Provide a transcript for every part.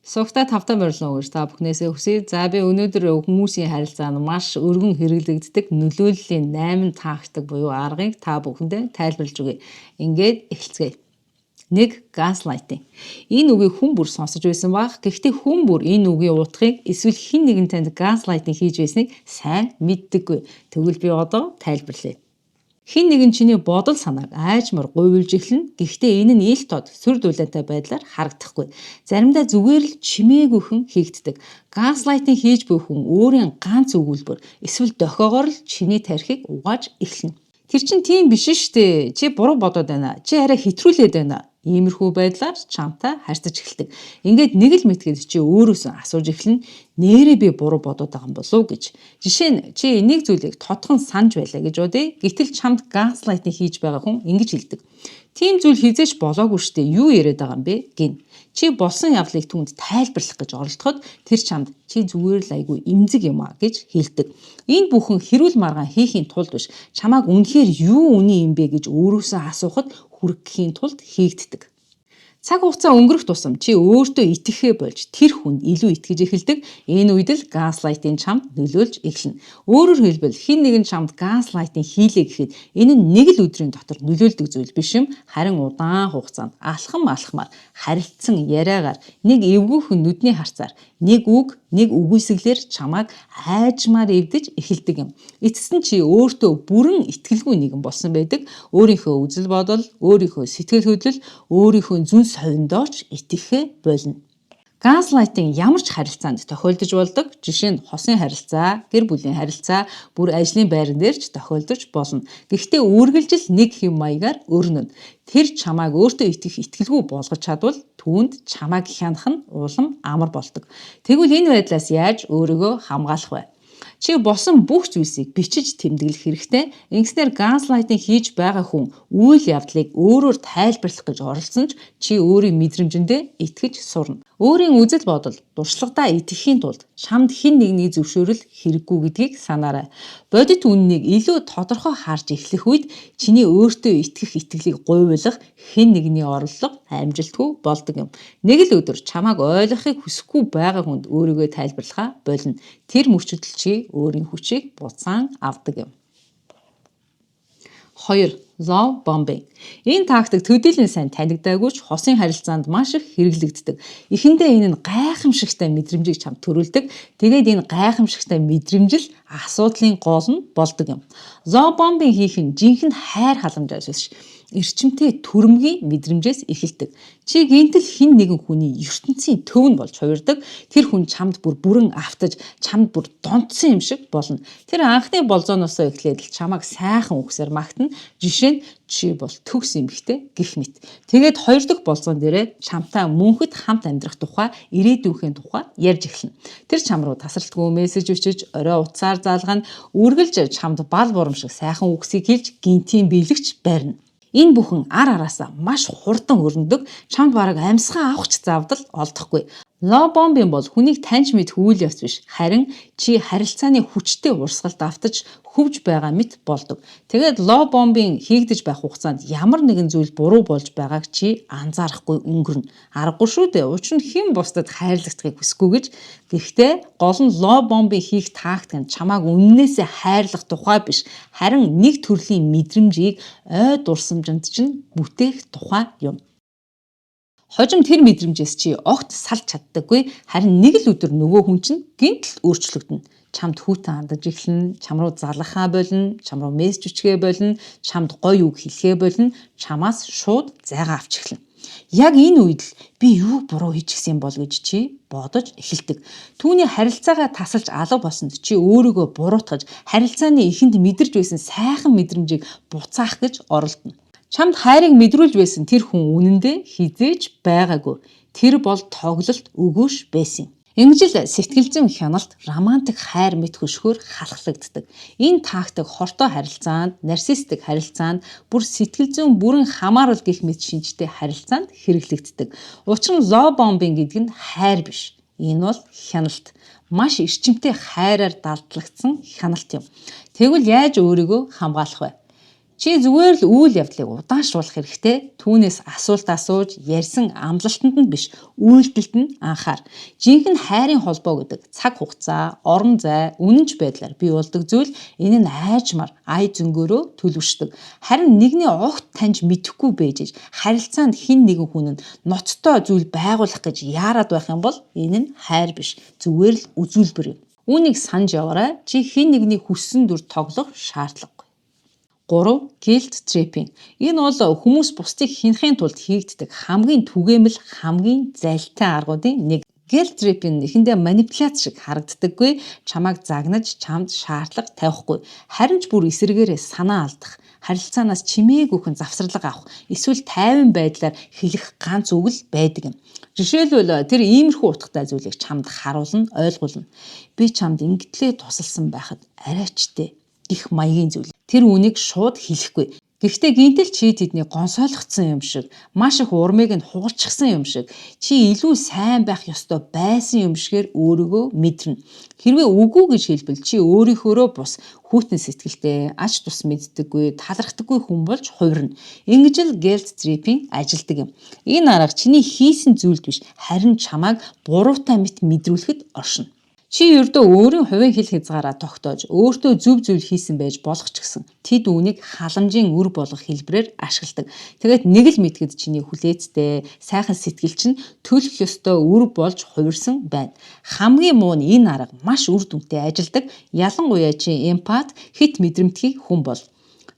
Сувгата тавтан барилгын өгөөж та бүхнээсээ хүсье. За би өнөөдөр хүмүүсийн харилцаанд маш өргөн хэрэглэгддэг нөлөөллийн 8 тактик буюу аргыг та бүхэндээ тайлбарлаж өгье. Ингээд эхэлцгээе. 1. Gaslighting. Энэ үгийг хүн бүр сонсож байсан баг. Гэхдээ хүн бүр энэ үгийн утгыг эсвэл хэн нэгэн танд gaslighting хийж байсныг сайн мэддэггүй. Тэгвэл би одоо тайлбарлая. Хэн нэгэн чиний бодол санааг айжмар гуйвуулж эхэлнэ. Гэхдээ энэ нь ил тод сүр дулаантай байдлаар харагдахгүй. Заримдаа зүгээр л чимээгүйхэн хийгддэг. Gaslighting хийж буй хүн өөрийн ганц өгүүлбэр эсвэл дохиогоор л чиний тархийг угааж эхэлнэ. Тэр чинь тийм биш штэ. Чи буруу бодоод байна. Чи арай хэтрүүлээд байна. Иймэрхүү байдлаар чамтай харьцаж эхэлдэг. Ингээд нэг л мэтгэд чи өөрөөсөө асууж эхэлнэ. Нээрээ би буруу бодоод байгаа юм болов уу гэж. Жишээ нь чи энийг зүйлийг тодхон санаж байлаа гэж бодъё. Гэтэл чамд gaslighting хийж байгаа хүн ингэж хэлдэг. Тийм зүйл хизээч болоогүй штэ. Юу яриад байгаа юм бэ гин. Чи болсон явдлыг түнд тайлбарлах гэж оролдоход тэр чамд чи зүгээр л айгүй эмзэг юм а гэж хэлдэг. Энэ бүхэн хэрүүл маргаан хийхийн тулд биш. Чамааг үнэхээр юу үний юм бэ гэж өөрөөсөө асуухад хүргэхийн тулд хийгддэг. Цаг хугацаа өнгөрөх тусам чи өөртөө итгэхээ болж тэр хүнд илүү итгэж эхэлдэг. Энэ үед л gaslighting чамд нөлөөлж эхэлнэ. Өөрөөр хэлбэл хэн нэгэн чамд gaslighting хийлээ гэхэд энэ нь нэг л өдрийн дотор нөлөөлдөг зүйл биш юм. Харин удаан хугацаанд алхамаар харилцсан яриагаар нэг эвгүйхэн нүдний харцаар нэг үг нэг үгүйсгэлээр чамааг айжмаар эвдэж эхэлдэг юм. Эцэст нь чи өөртөө бүрэн итгэлгүй нэгэн болсон байдаг. Өөрийнхөө үзэл бодол, өөрийнхөө сэтгэл хөдлөл, өөрийнхөө зүн совиндооч итгэхээ болно. Gaslighting ямар ч харилцаанд тохиолдож болдог. Жишээ нь хосын харилцаа, гэр бүлийн харилцаа, бүр ажлын байран дээр ч тохиолдож болно. Гэхдээ үргэлжил нэг хэм маягаар өрнөнө. Тэр чамааг өөртөө итгэх итгэлгүй болгож чадвал түүнд чамааг хянах нь улам амар болдог. Тэгвэл энэ байдлаас яаж өөрийгөө хамгаалах вэ? Чи босон бүх зүйлсийг бичиж тэмдэглэх хэрэгтэй. Ингэснээр gaslighting хийж байгаа хүн үйл явдлыг өөрөөр тайлбарлах гэж оролцсон ч чи өөрийн мэдрэмжэндээ итгэж сурна. Өөрийн үзэл бодол, дуршлагадаа итгэхийн тулд чамд хэн нэгний зөвшөөрөл хэрэггүй гэдгийг санаарай. Бодит үннийг илүү тодорхой харж эхлэх үед чиний өөртөө итгэх итгэлийг гуйвуулах хэн нэгний орлого амжилтгүй болдог юм. Нэг л өдөр чамааг ойлгохыг хүсэхгүй байгаа хүнд өөрийгөө тайлбарлахаа болно. Тэр мөчөдөл чи өөрийн хүчийг буцаан авдаг юм. 2. Love bombing. Энэ тактик төдийлөн сайн танигдаагүй ч хосын харилцаанд маш их хэрэглэгддэг. Эхэндээ энэ нь гайхамшигтай мэдрэмжийг чамд төрүүлдэг. Тэгээд энэ гайхамшигтай мэдрэмжил асуудлын гол нь болдог юм. Love bombing хийх нь жинхэнэ хайр халамжаас биш. Эрчимтэй түрэмгийн мэдрэмжээс эхэлдэг. Чи гинтэл хэн нэгэн хүний ертөнцийн төв нь болж хувирдаг. Тэр хүн чамд бүрэн автаж, чамд бүр донтсон юм шиг болно. Тэр анхны болзооноосоо эхлээд л чамааг сайхан үгсээр магтана. Жишээ нь чи бол төгс эмэгтэй гэх мэт. Тэгээд хоёр дахь болзоон дээрээ чамтай мөнхөд хамт амьдрах тухай, ирээдүйнхээ тухай ярьж эхэлнэ. Тэр чам руу тасралтгүй мессеж өчөж, орой утсаар заалгана, үргэлж чамд бал бурам шиг сайхан үгсийг хэлж гинтийн биелэгч барина. Энэ бүхэн ар араасаа маш хурдан өрнөдөг. Чамд бараг амьсгаа авахч заавдал олдохгүй. Love bombing бол хүнийг таньж мэдэх үйл явц биш. Харин чи харилцааны хүчтэй урсгалд автаж хөвж байгаа мэт болдог. Тэгээд love bombing хийгдэж байх хугацаанд ямар нэгэн зүйл буруу болж байгааг чи анзаарахгүй өнгөрнө. Аргагүй шүү дээ. Учир нь хэн бусдад хайрлагдахыг хүсэхгүй гэж. Гэхдээ гол нь love bombing хийх тактик нь чамааг үннээсээ хайрлах тухай биш. Харин нэг төрлийн мэдрэмжийг ой дурсамжинд чинь бүтээх тухай юм. Хожим тэр мэдрэмжээс чи огт салж чаддаггүй. Харин нэг л өдөр нөгөө хүн чинь гинтл өөрчлөгдөнө. Чамд хүүтэн хандаж эхэлнэ, чам руу залгахаа болно, чам руу мессеж өчгөө болно, чамд гоё үг хэлхээ болно, чамаас шууд зайгаа авч эхэлнэ. Яг энэ үед л би юу буруу хийчихсэн бол гэж чи бодож эхэлдэг. Түүний харилцаагаа тасалж алга болсонд чи өөрийгөө буруутгаж, харилцааны эхэнд мэдэрж байсан сайхан мэдрэмжийг буцаах гэж оролдоно. Чамд хайрыг мэдрүүлж байсан тэр хүн үнэндээ хизээж байгаагүй. Тэр бол тоглолт өгөөш байсан. Ингэж л сэтгэл зүйн хяналт, романтик хайр мэт хөшгөөр халахлагддаг. Энэ тактик хортой харилцаанд, нарциссик харилцаанд, бүр сэтгэл зүйн бүрэн хамаарал гэх мэт шинжтэй харилцаанд хэрэглэгддэг. Учир нь love bombing гэдэг нь хайр биш. Энэ бол хяналт. Маш эрчимтэй хайраар далдлагдсан хяналт юм. Тэгвэл яаж өөрийгөө хамгаалах вэ? Чи зүгээр л үйл явдлыг удаашруулах хэрэгтэй. Түүнээс асуулт асууж ярьсан амлалтанд нь биш, үйлдэлд нь анхаар. Жинхэнэ хайрын холбоо гэдэг цаг хугацаа, орон зай, үнэнч байдлаар бий болдог зүйл энэ нь айжмаар ая зөнгөөрөө төлөвшдөг. Харин нэгний огт таньж мэдэхгүй байж харилцаанд хэн нэгэн хүн нь ноцтой зүйл байгуулах гэж яарад байх юм бол энэ нь хайр биш, зүгээр л үзүүлбэр юм. Үүнийг санаж яваарай. Чи хэн нэгний хүссэн дүр тоглох шаардлагагүй. 3. Guilt tripping. Энэ бол хүмүүс бусдыг хянахын тулд хийгддэг хамгийн түгээмэл, хамгийн зайлтай аргуудын нэг. Guilt tripping эхэндээ манипуляц шиг харагддаггүй, чамайг загнаж, чамд шаардлага тавихгүй. Харин ч бүр эсрэгээрээ санаа алдах, харилцаанаас чимээгүйхэн завсралга авах, эсвэл тайван байдлаар хэлэх ганц үг л байдаг юм. Жишээлбэл тэр иймэрхүү утгатай зүйлийг чамд харуулна, ойлгуулна. Би чамд ингэтлээ тусалсан байхад арайчтэй гэх маягийн зүйл. Тэр үнийг шууд хэлэхгүй. Гэхдээ гинтэл чи тэдний гонсойлгоцсон юм шиг, маш их урмыг нь хугалчихсан юм шиг, чи илүү сайн байх ёстой байсан юм шигээр өөрийгөө мэдэрнэ. Хэрвээ үгүй гэж хэлбэл чи өөрийнхөөрөө бус, хүйтэн сэтгэлтэй, ач тус мэддэггүй, талархдаггүй хүн болж хувирна. Ингэж л guilt tripping ажилдаг юм. Энэ арга чиний хийсэн зүйлд биш, харин чамайг буруутай мэт мэдрүүлэхэд оршино. Чи ердөө өөрийн хувийн хэл хязгаараа тогтоож, өөртөө зөв зүйл хийсэн байж болох ч гэсэн тэд үүнийг халамжийн үр болгох хэлбэрээр ашигладаг. Тэгээд нэг л мэтгэд чиний хүлээцтэй, сайхан сэтгэл чинь төлөх ёстой үр болж хувирсан байна. Хамгийн муу нь энэ арга маш үр дүнтэй ажилдаг. Ялангуяа чи эмпат, хит мэдрэмтгий хүн бол.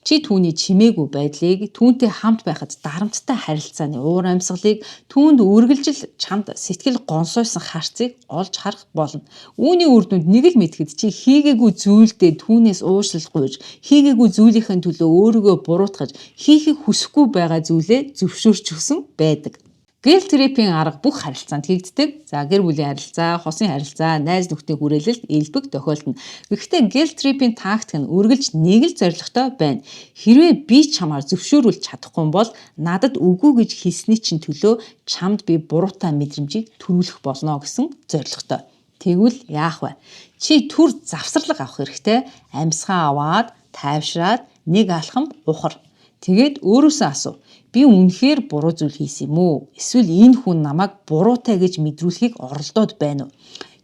Чи түүний чимээгүй байдлыг, түүнтэй хамт байхад дарамттай харилцааны уур амьсгалыг, түүнд үргэлжил чамд сэтгэл гонсойсон харцыг олж харах болно. Үүний үр дүнд нэг л мэдэхэд чи хийгээгүй зүйлдээ түүнээс уушлал гуйж, хийгээгүй зүйлийнхээ төлөө өөрийгөө буруутгаж, хийхийг хүсэхгүй байгаа зүйлээ зөвшөөрч өгсөн байдаг. Guilt tripping арга бүх харилцаанд хийгддэг. За гэр бүлийн харилцаа, хосын харилцаа, найз нөхдийн хүрээлэлд элбэг тохиолдно. Гэхдээ guilt tripping тактик нь үргэлж нэг л зорилготой байна. Хэрвээ би чамаар зөвшөөрүүлж чадахгүй бол надад үгүй гэж хэлсний чинь төлөө чамд би буруутай мэдрэмжийг төрүүлэх болно гэсэн зорилготой. Тэгвэл яах вэ? Чи түр завсралга авах хэрэгтэй. Амьсгаа аваад, тайвшраад, нэг алхам ухар. Тэгээд өөрөөсөө асуу. Би үнэхээр буруу зүйл хийсэн юм уу? Эсвэл энэ хүн намайг буруутай гэж мэдрүүлэхийг оролдоод байна уу?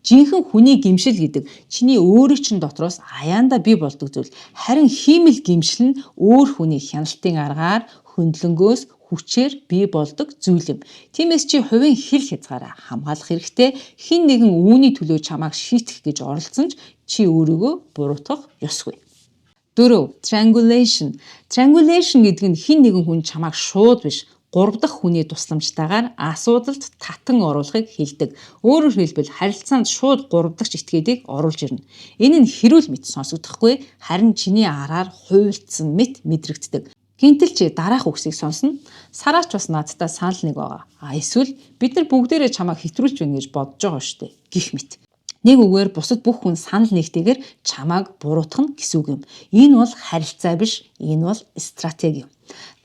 Жинхэнэ хүний гимшил гэдэг чиний өөрийн чин дотроос аяанда бий болдог зүйл. Харин хиймэл гимшил нь өөр хүний хяналтын аргаар, хөндлөнгөөс, хүчээр бий болдог зүйл юм. Тиймээс чи хувийн хэл хязгаараа хамгаалах хэрэгтэй. Хэн нэгэн үүний төлөө чамайг шийтгэх гэж оролцсон ч чи өөрийгөө буруутгах ёсгүй. 4. Triangulation. Triangulation гэдэг нь хэн нэгэн хүн чамайг шууд биш, 3 дахь хүний тусламжтайгаар асуудалд татан оруулахыг хэлдэг. Өөрөөр хэлбэл харилцаанд шууд 3 дахь этгээдийг оруулж ирнэ. Энэ нь хэрүүл мэт сонсогдохгүй, харин чиний араар хуйлдсан мэт мэдрэгддэг. Гинтэл чи дараах үгсийг сонсно. Сараач бас надтай санал нэг байгаа. Эсвэл бид нар бүгдээрээ чамайг хэтрүүлж байна гэж бодож байгаа шүү дээ. Гэх мэт. Нэг үгээр бусад бүх хүн санал нэгтэйгээр чамайг буруутгах нь гэсэн үг юм. Энэ бол харилцаа биш, энэ бол стратеги юм.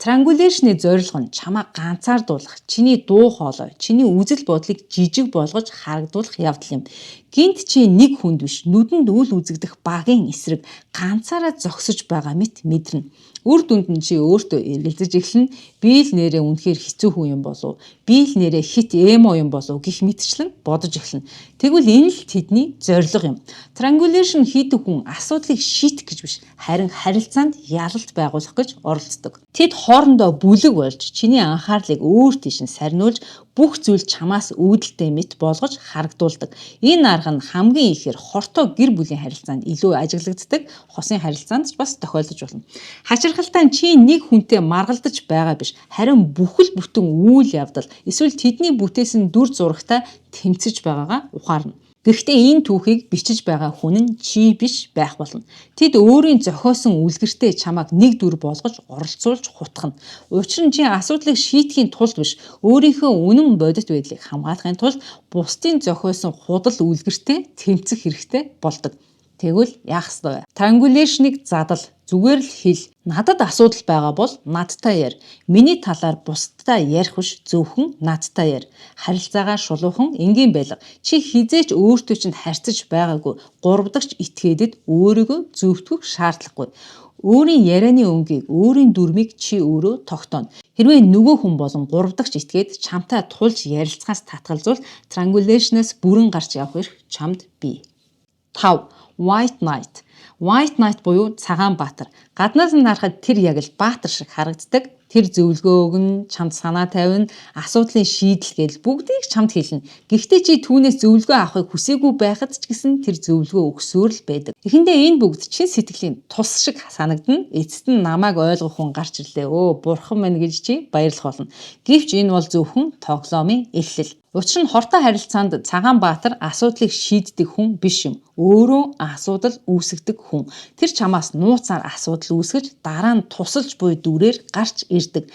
Triangulation-ы зорилго нь чамайг ганцаардуулах, чиний дуу хоолой, чиний үзэл бодлыг жижиг болгож харагдуулах явдал юм. Гинт чи нэг хүнд биш, нүдэнд үл үзэгдэх багийн эсрэг ганцаараа зогсож байгаа мэт мэдэрнэ. Үр дүнд нь чи өөртөө эргэлзэж эхэлнэ. Би л нэрээ үнэхээр хэцүү хүн юм болов уу? Би л нэрээ хит эмо юм болов уу гэх мэтчлэн бодож эхэлнэ. Тэгвэл энэ л тэдний зорилго юм. Triangulation хийдэг хүн асуудлыг шийдэх гэж биш, харин харилцаанд ялалт байгуулах гэж оролддог. Тэд хоорондоо бүлэг болж чиний анхаарлыг өөр тийш нь сарниулж бүх зүйл чамаас үүдэлтэй мэт болгож харагдуулдаг. Энэ арга нь хамгийн ихээр хортой гэр бүлийн харилцаанд илүү ажиглагддаг, хосын харилцаанд ч бас тохиолдож болно. Хачирхалтай чи нэг хүнтэй маргалдаж байгаа биш, харин бүхэл бүтэн үйл явдал эсвэл тэдний бүтээсэн дүр зурагтай тэмцэж байгаагаа ухаарна. Гэхдээ энэ түүхийг бичиж байгаа хүн нь чи биш байх болно. Тэд өөрийн зохиосон үлгэртээ чамайг нэг дүр болгож оролцуулж хутгана. Учир нь чи асуудлыг шийдэхийн тулд биш, өөрийнхөө үнэн бодит байдлыг хамгаалахын тулд бусдын зохиосон худал үлгэртээ тэмцэх хэрэгтэй болдог. Тэгвэл яах ёстой вэ? Triangulation-ыг задал, зүгээр л хэл. Надад асуудал байгаа бол надтай яар. Миний талаар бусдад ярих биш, зөвхөн надтай яар. Харилцаагаа шулуухан энгийн байлга. Чи хизээч өөртөө чинь харьцаж байгаагүй. 3 дахь этгээдэд өөрийгөө зөвтгөх шаардлагагүй. Өөрийн ярианы өнгийг, өөрийн дүрмийг чи өөрөө тогтооно. Хэрвээ нөгөө хүн болон 3 дахь этгээд чамтай тулж ярилцахаас татгалзвал triangulation-аас бүрэн гарч явах эрх чамд бий. 5. White Knight. White Knight буюу цагаан баатар. Гаднаас нь харахад тэр яг л баатар шиг харагддаг. Тэр зөвлөгөө өгнө, чамд санаа тавина, асуудлын шийдэл гээл бүгдийг чамд хэлнэ. Гэхдээ чи түүнээс зөвлөгөө авахыг хүсээгүй байхад ч гэсэн тэр зөвлөгөө өгсөөр л байдаг. Эхэндээ энэ бүгд чин сэтгэлийн тус шиг санагдана. Эцэст нь намайг ойлгох хүн гарч ирлээ. Бурхан минь гэж чи баярлах болно. Гэвч энэ бол зөвхөн тоглоомын эхлэл. Учир нь хортой харилцаанд цагаан баатар асуудлыг шийддэг хүн биш юм. Өөрөө асуудал үүсгдэг хүн. Тэр чамаас нууцаар асуудал үүсгэж дараа нь тусалж буй дүрээр гарч ирдэг.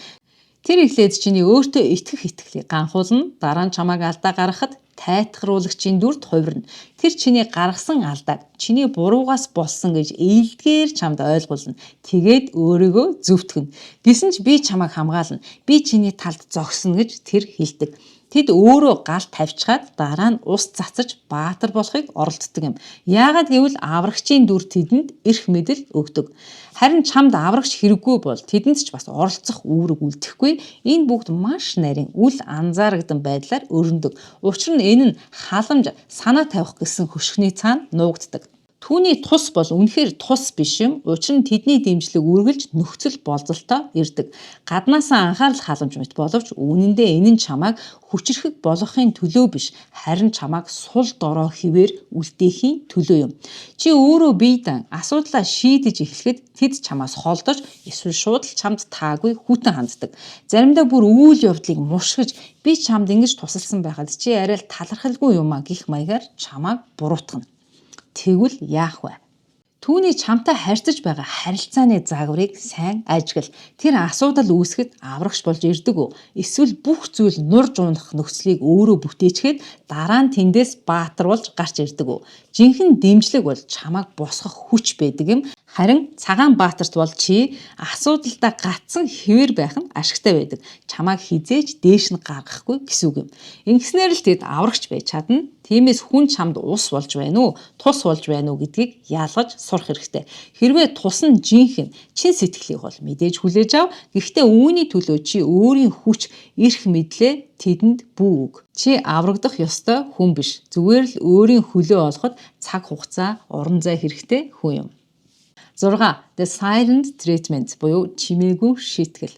Тэр эхлээд чиний өөртөө итгэх итгэлийг ганхуулна. Дараа нь чамайг алдаа гаргахад тайтгаруулагчийн дүрд хувирна. Тэр чиний гаргасан алдааг чиний буруугаас болсон гэж ээлдгээр чамд ойлгуулна. Тэгээд өөрийгөө зөвтгөнө. Гэсэн ч би чамайг хамгаална. Би чиний талд зогсно гэж тэр хэлдэг. Тэд өөрөө гал тавьчихад дараа нь ус цацаж баатар болохыг оролддог юм. Яагаад гэвэл аврагчийн дүр тэдэнд эрх мэдэл өгдөг. Харин чамд аврагч хэрэггүй бол тэдэнд ч бас оролцох үүрэг үлдэхгүй. Энэ бүгд маш нарийн үл анзаарагдан байдлаар өрнөдөг. Учир нь энэ нь халамж санаа тавих гэсэн хөшгөний цаана нуугддаг. Түүний тус бол үнэхээр тус биш юм. Учир нь тэдний дэмжлэг үргэлж нөхцөл болзолтой ирдэг. Гаднаасаа анхаарал халамж мэт боловч үнэндээ энэ нь чамайг хүчрэхэг болгохын төлөө биш, харин чамайг сул дорой хിവэр үлдээхийн төлөө юм. Чи өөрөө биедан асуудлаа шийдэж эхлэхэд тэд чамаас холдож эсвэл шууд л чамд таагүй хүтэн ханддаг. Заримдаа бүр үйл явдлыг мушгиж би чамд ингэж тусалсан байхад чи арай л талархалгүй юм а гэх маягаар чамайг буруутгана. Тэгвэл яах вэ? Түүний чамтай харьцаж байгаа харилцааны загварыг сайн ажиглал. Тэр асуудал үүсгэхэд аврагч болж ирдэг үү? Эсвэл бүх зүйл нурж унах нөхцөлийг өөрөө бүтээчгээд дараа нь тэндээс баатар болж гарч ирдэг үү? Жинхэнэ дэмжлэг бол чамайг босгох хүч байдаг юм. Харин цагаан баатарт бол чи асуудалдаа гацсан хэвээр байх нь ашигтай байдаг. Чамайг хизээж дээш нь гаргахгүй гэсэн үг юм. Ингэснээр л тэд аврагч байж чадна. Тиймээс хүн чамд ус болж байна уу, тус болж байна уу гэдгийг ялгаж сурах хэрэгтэй. Хэрвээ тус нь жинхэнэ чин сэтгэлийг бол мэдээж хүлээж ав. Гэхдээ үүний төлөө чи өөрийн хүч, эрх мэдлээ тэдэнд бүү. Чи аврагдах ёстой хүн биш. Зүгээр л өөрийн хөлөө олоход цаг хугацаа, уран зай хэрэгтэй хүн юм. 6. The silent treatment буюу чимээгүй шийтгэл.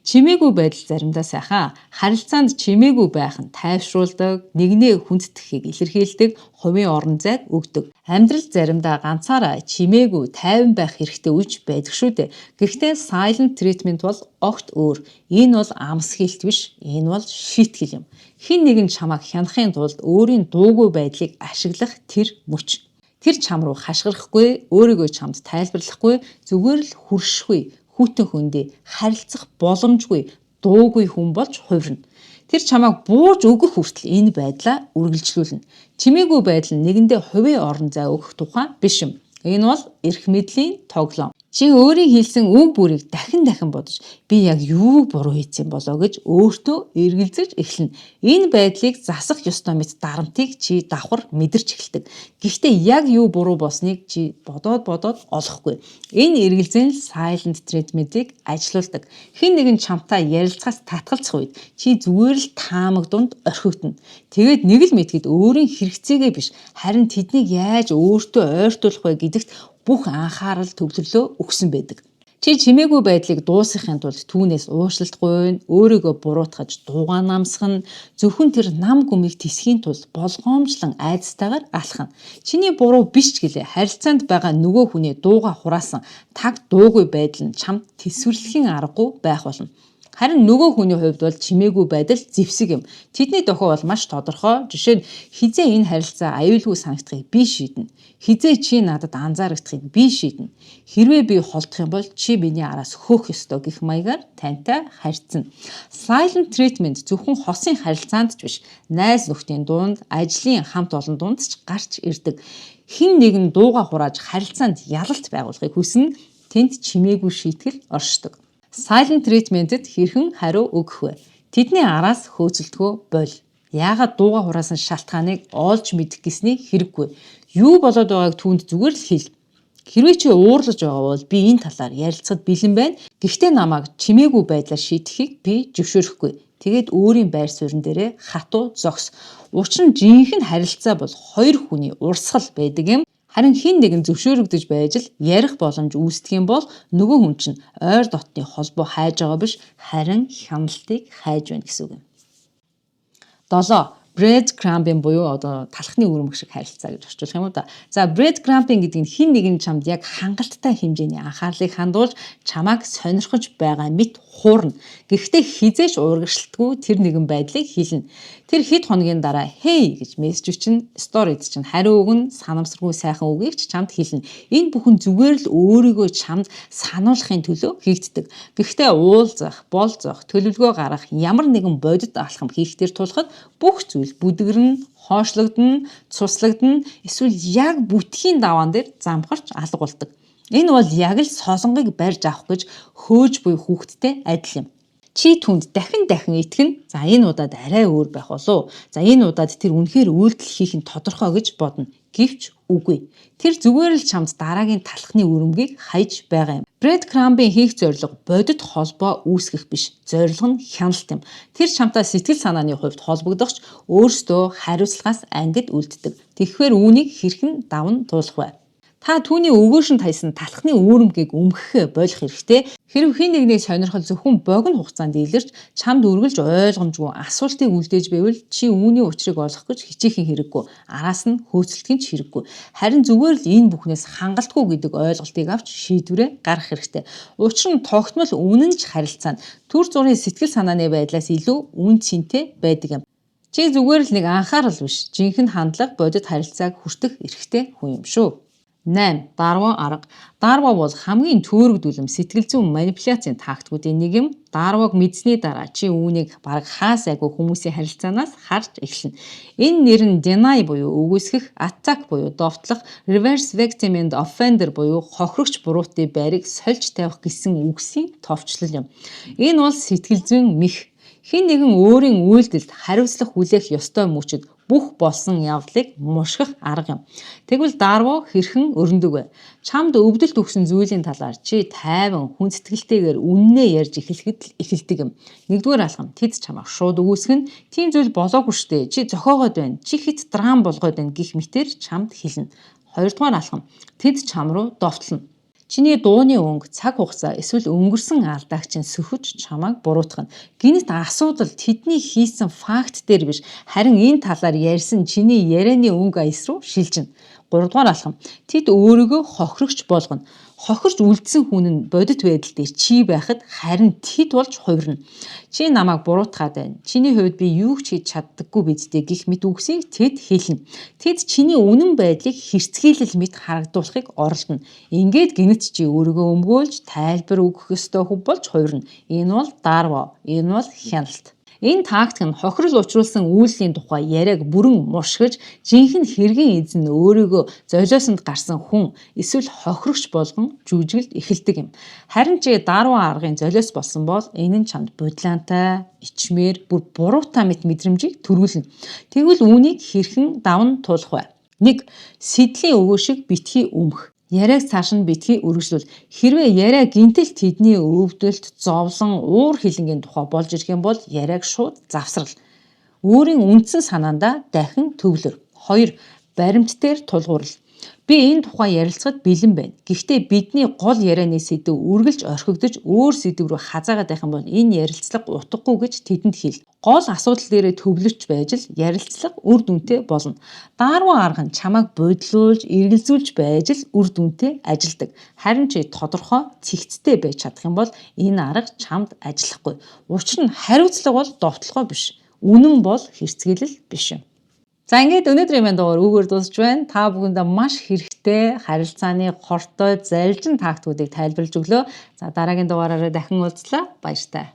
Чимээгүй байдал заримдаа сайхан. Харилцаанд чимээгүй байх нь тайвшруулдаг, нэгнээ хүнддэхийг илэрхийлдэг, хувийн орон зайг өгдөг. Амьдрал заримдаа ганцаараа чимээгүй тайван байх хэрэгтэй үеч байдаг шүү дээ. Гэхдээ silent treatment бол огт өөр. Энэ бол амсхийлт биш, энэ бол шийтгэл юм. Хэн нэгэн чамайг хянахын тулд өөрийн дуугүй байдлыг ашиглах тэр мөч. Тэр чам руу хашгирахгүй, өөрийгөө чамд тайлбарлахгүй, зүгээр л хүршгүй, хүйтэн хөндий, харилцах боломжгүй, дуугүй хүн болж хувирна. Тэр чамайг бууж өгөх хүртэл энэ байдлаа үргэлжлүүлнэ. Чимээгүй байдал нь нэгэндээ хувийн орон зай өгөх тухай биш юм. Энэ бол эрх мэдлийн тоглоом. Чи өөрийн хэлсэн үг бүрийг дахин бодож би яг юу буруу хийсэн болоо гэж өөртөө эргэлзэж эхэлнэ. Энэ байдлыг засах ёстой мэт дарамтыг чи давхар мэдэрч эхэлдэг. Гэхдээ яг юу буруу болсныг чи бодоод олохгүй. Энэ эргэлзэн silent treatment-ийг ажилуулдаг. Хэн нэгэн чамтай ярилцахаас татгалзах үед чи зүгээр л таамаг дунд орхигдно. Тэгээд нэг л мэдгэд өөрийн хэрэгцээгээ биш, харин тэднийг яаж өөртөө ойртуулах вэ гэдэгт бүх анхаарал төвлөрөө өгсөн байдаг. Чи чимээгүй байдлыг дуусгахын тулд түүнээс уушлалт гуйна, өөрийгөө буруутгаж дуугаа намсгана, зөвхөн тэр нам гүмийг тисхийн тулд болгоомжлон айдастайгаар алхана. Чиний буруу биш ч гэлээ харилцаанд байгаа нөгөө хүний дуугаа хураасан таг дуугүй байдал нь чамд тэсвэрлэхийн аргагүй байх болно. Харин нөгөө хүний хувьд бол чимээгүй байдал зэвсэг юм. Тэдний дохио бол маш тодорхой. Жишээ нь хизээ энэ харилцаа аюулгүй санагдахыг би шийднэ. Хизээ чи надад анзаарагдахыг би шийднэ. Хэрвээ би холдох юм бол чи миний араас хөөх ёстой гэх маягаар тантай харьцна. Silent treatment зөвхөн хосын харилцаанд ч биш, найз нөхдийн дунд, ажлын хамт олон дунд ч гарч ирдэг. Хэн нэгэн дууга хурааж харилцаанд ялалт байгуулахыг хүснэ, тэнд чимээгүй шийтгэл оршдог. Silent treatment-д хэрхэн хариу өгөх вэ? Тэдний араас хөөцөлдгөө боль. Яагаад дууга хураасан шалтгааныг олж мэдэх гэсний хэрэггүй. Юу болоод байгааг түүнд зүгээр л хэл. Хэрвээ чи уурлаж байгаа бол би энэ талаар ярилцахад бэлэн байна. Гэхдээ намайг чимээгүй байдлаар шийдэхийг би зөвшөөрөхгүй. Тэгээд өөрийн байр суурин дээрээ хатуу зогс. Учир нь жинхэнэ харилцаа бол хоёр хүний урсгал байдаг юм. Харин хэн нэгэн зөвшөөрөгдөж байж л ярих боломж үүсдэг юм бол нөгөө хүн чинь ойр дотны холбоо хайж байгаа биш, харин хяналтыг хайж байна гэсэн үг юм. 7. Bread crumbing буюу одоо талхны өрөмг шиг харилцаа гэж орчуулах юм уу да. За bread crumbing гэдэг нь хин нэгэн чамд яг хангалттай хэмжээний анхаарлыг хандуулж чамайг сонирхож байгаа мэт хуурна. Гэхдээ хизээч уургашилтгүй тэр нэгэн байдлыг хэлнэ. Тэр хэд хоногийн дараа hey гэж мессеж чинь сторид чинь хариу өгн санамсаргүй сайхан үгийг ч чамд хэлнэ. Энэ бүхэн зүгээр л өөрийгөө чамд сануулахын төлөө хийгддэг. Гэхдээ уулзах, болзох, төлөвлөгөө гаргах ямар нэгэн бодит алхам хийхдээ тулахад бүх зүйл бүдгэрнэ, хоошлогдно, цуслагдана, эсвэл яг бүтхийн даваан дээр замхарч алга болдог. Энэ бол яг л солонгыг барьж авах гэж хөөж буй хүүхэдтэй адил юм. Чи түнд дахин итгэн. За энэ удаад арай өөр байх болов. За энэ удаад тэр үнэхээр үйлдэл хийх нь тодорхой гэж бодно. Гэвч үгүй. Тэр зүгээр л чамд дараагийн талхны өрөмгийг хайж байгаа юм. Bread crumbing хийх зорилго бодит холбоо үүсгэх биш. Зорилго нь хяналт юм. Тэр чамтай сэтгэл санааны хувьд холбогдохч өөрсдөө хариуцлагаас ангид үлддэг. Тэгэхээр үүнийг хэрхэн даван туулах вэ? Та түүний өгөөшөнд хайсан талхны үүрэмгийг өмгөхөө болох хэрэгтэй. Хэрв хэн нэгний сонирхол зөвхөн богино хугацаанд илэрч чамд үргэлж ойлгомжгүй асуултыг үлдээж байвал чи үүний учрыг олох гэж хичээхэн хэрэггүй. Араас нь хөөцөлдөх нь ч хэрэггүй. Харин зүгээр л энэ бүхнээс хангалтгүй гэдэг ойлголтыг авч шийдвэрээ гаргах хэрэгтэй. Учир нь тогтмол үнэнч харилцаанд төр зургийн сэтгэл санааны байдлаас илүү үн цэнтэй байдаг юм. Чи зүгээр л нэг анхаарал биш, жинхэнэ хандлага бодит харилцааг хүртэх эрхтэй хүн юм шүү. 8. Дарва арга. Дарва бол хамгийн төөрөгдүүлэм сэтгэл зүйн манипуляцийн тактикуудын нэг юм. Дарваг мэдсэний дараа чи үүнийг бараг хаасайгүй хүмүүсийн харилцаанаас харж эхэлнэ. Энэ нэр нь deny буюу үгүйсгэх, attack буюу довтлох, reverse victim and offender буюу хохирогч буруутын байрыг сольж тавих гэсэн үгсийн товчлол юм. Энэ бол сэтгэл зүйн мэх. Хэн нэгэн өөрийн үйлдэлд хариуцлах хүлээх ёстой мөчөд бүх болсон явдлыг мушгах арга юм. Тэгвэл дарва хэрхэн өрнөдөг вэ? Чамд өвдөлт өгсөн зүйлийн талаар чи тайван хүн сэтгэлтэйгээр үннээ ярьж эхлэхэд л эхэлдэг юм. Нэгдүгээр алхам тэд чамайг шууд үгүйсгэн тийм зүйл болоогүй штэ. Чи зохиогоод байна. Чи хит драм болгоод байна гэх мэтээр чамд хэлнэ. Хоёрдугаар алхам тэд чам руу довтлоно. Чиний дууны өнгө, цаг хугацаа эсвэл өнгөрсөн алдааг чинь сөхөж чамайг буруутгах нь. Гэнэт асуудал тэдний хийсэн факт дээр биш, харин энэ талаар ярьсан чиний ярианы өнгө аяс руу шилжинэ. 3 дугаар алхам. Тэд өөрийгөө хохирогч болгоно. Хохирч үлдсэн хүн нь бодит байдал дээр чи байхад харин тэд болж хувирна. Чи намайг буруутгаад байна. Чиний хувьд би юу ч хийж чаддаггүй бидтэй гэх мэт үгсийг тэд хэлнэ. Тэд чиний үнэн байдлыг хэрцгийлэл мэт харагдуулахыг оролдоно. Ингээд гинэт чи өөрийгөө өмгөөлж тайлбар өгөх ёстой хөв болж хувирна. Энэ бол дарва. Энэ бол хяналт. Энэ тактик нь хохирол учруулсан үйлсийн тухай яриаг бүрэн мушгиж, жинхэнэ хэргийн эзэн өөрийгөө золиосонд гарсан хүн эсвэл хохирогч болгон жүжиглд эхэлдэг юм. Харин чи дарва аргын золиос болсон бол энэ нь чамд бодлоонтой, ичмээр, бүр буруутай мэт мэдрэмжийг төрүүлнэ. Тэгвэл үүнийг хэрхэн даван туулах вэ? 1. Сэдлийн өгөө шиг битгий өмх. Яриаг цааш нь битгий үргэлжлүүл. Хэрвээ яриа гинтэл тэдний өвдөлт, зовлон, уур хилэнгийн тухай болж ирэх юм бол яриаг шууд завсрал. Өөрийн үндсэн санаандаа дахин төвлөр. 2. Баримт дээр тулгуурлал. Би энэ тухай ярилцахад бэлэн байна. Гэхдээ бидний гол ярианы сэдэв үргэлж орхигдож өөр сэдэв рүү хазаагаад байх юм бол энэ ярилцлага утгагүй гэж тэдэнд хэл. Гол асуудал дээрээ төвлөрч байж л ярилцлага үр дүнтэй болно. Дарва арга нь чамайг бодлуулж, эргэлзүүлж байж л үр дүнтэй ажилдаг. Харин чи тодорхой цэгцтэй байж чадах юм бол энэ арга чамд ажиллахгүй. Учир нь хариуцлага бол довтлогоо биш. Үнэн бол хэрцгийлэл биш юм. За ингээд өнөөдрийн маань дугаар үүгээр дуусч байна. Та бүхэндээ маш хэрэгтэй харилцааны хортой залжин тактикуудыг тайлбарлаж өглөө. За дараагийн дугаараараа дахин уулзлаа. Баяртай.